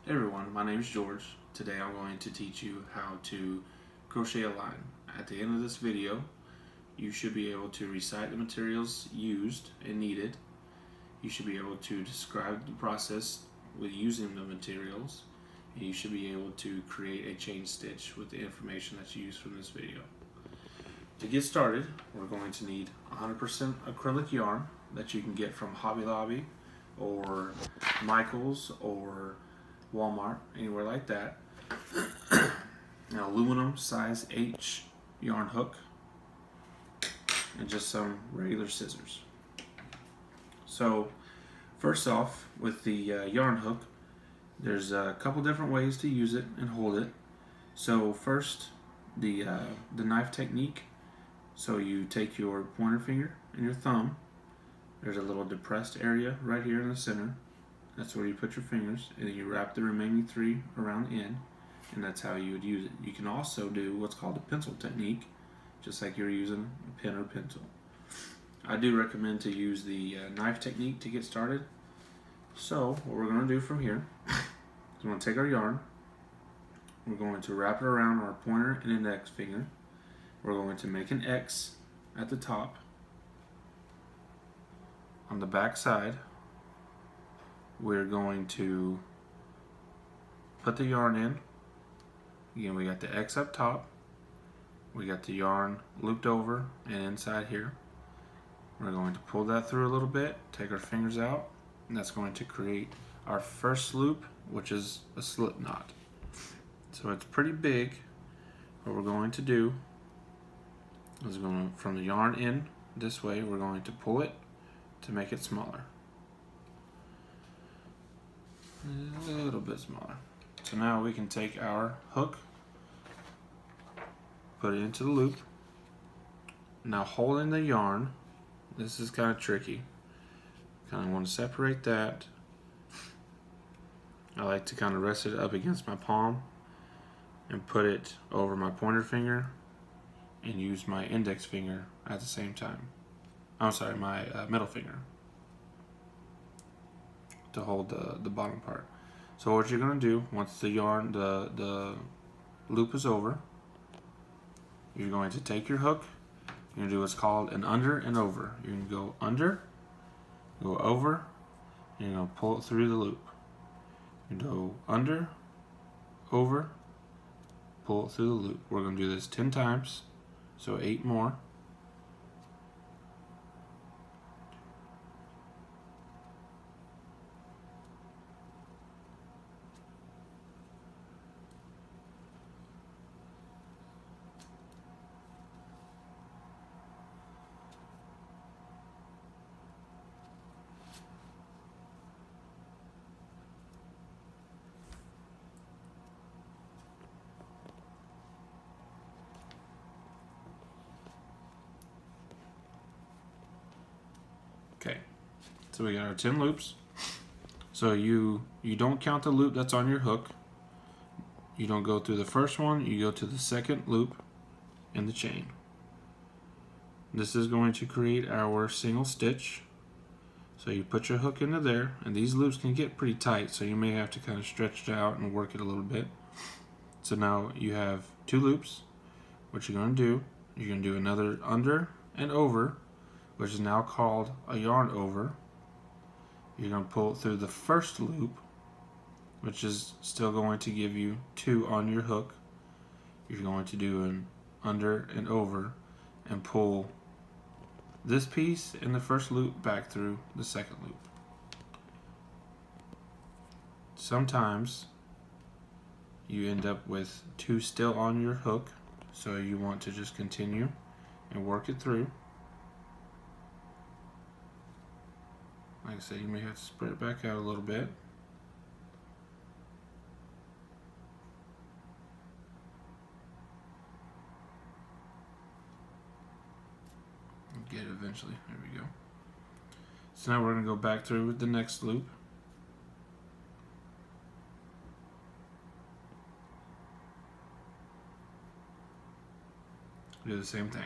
Hey everyone, my name is George. Today I'm going to teach you how to crochet a line. At the end of this video, you should be able to recite the materials used and needed. You should be able to describe the process with using the materials, and you should be able to create a chain stitch with the information that you use from this video. To get started, we're going to need 100% acrylic yarn that you can get from Hobby Lobby or Michael's or Walmart, anywhere like that. An aluminum size H yarn hook and just some regular scissors. So first off, with the yarn hook, there's a couple different ways to use it and hold it. So first, the knife technique. So you take your pointer finger and your thumb. There's a little depressed area right here in the center. That's where you put your fingers, and then you wrap the remaining three around the end, and that's how you would use it. You can also do what's called a pencil technique, just like you're using a pen or pencil. I do recommend to use the knife technique to get started. So what we're going to do from here is we're going to take our yarn, we're going to wrap it around our pointer and index finger. We're going to make an X at the top. On the back side, we're going to put the yarn in. Again, we got the X up top, we got the yarn looped over and inside here. We're going to pull that through a little bit, take our fingers out, and that's going to create our first loop, which is a slip knot. So it's pretty big. What we're going to do is going from the yarn in this way, we're going to pull it to make it smaller. A little bit smaller. So now we can take our hook, put it into the loop. Now holding the yarn, this is kind of tricky. Kind of want to separate that. I like to kind of rest it up against my palm and put it over my pointer finger and use my index finger at the same time. I'm sorry, my middle finger to hold the bottom part. So what you're going to do, once the yarn, the loop is over, you're going to take your hook, you're going to do what's called an under and over. You're going to go under, go over, and you're going to pull it through the loop. You go under, over, pull it through the loop. We're going to do this 10 times, so 8 more. Okay, so we got our 10 loops. So you don't count the loop that's on your hook. You don't go through the first one, you go to the second loop in the chain. This is going to create our single stitch. So you put your hook into there, and these loops can get pretty tight, so you may have to kind of stretch it out and work it a little bit. So now you have 2 loops. What you're going to do, you're going to do another under and over, which is now called a yarn over. You're going to pull it through the first loop, which is still going to give you 2 on your hook. You're going to do an under and over and pull this piece in the first loop back through the second loop. Sometimes you end up with 2 still on your hook, so you want to just continue and work it through. Like I said, you may have to spread it back out a little bit. Get it eventually. There we go. So now we're going to go back through with the next loop. Do the same thing.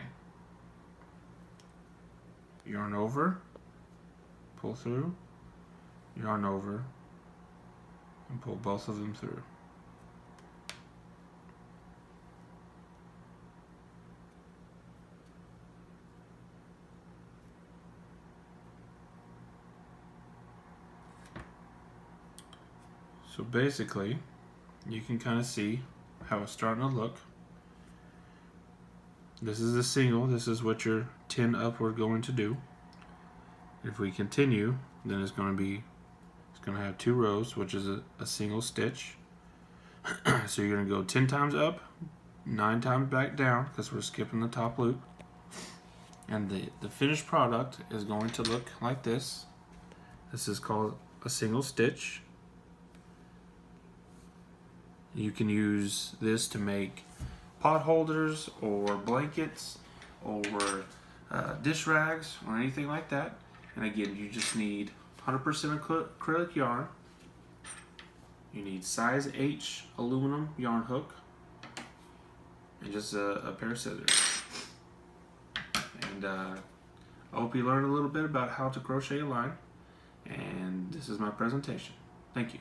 Yarn over, pull through, yarn over, and pull both of them through. So basically, you can kind of see how it's starting to look. This is a single. This is what your 10 up we're going to do. If we continue, then it's going to have 2 rows, which is a single stitch. So you're going to go 10 times up, 9 times back down, because we're skipping the top loop. And the finished product is going to look like this. This is called a single stitch. You can use this to make pot holders or blankets or dish rags or anything like that. And again, you just need 100% acrylic yarn. You need size H aluminum yarn hook and just a pair of scissors. And I hope you learned a little bit about how to crochet a line. And this is my presentation. Thank you.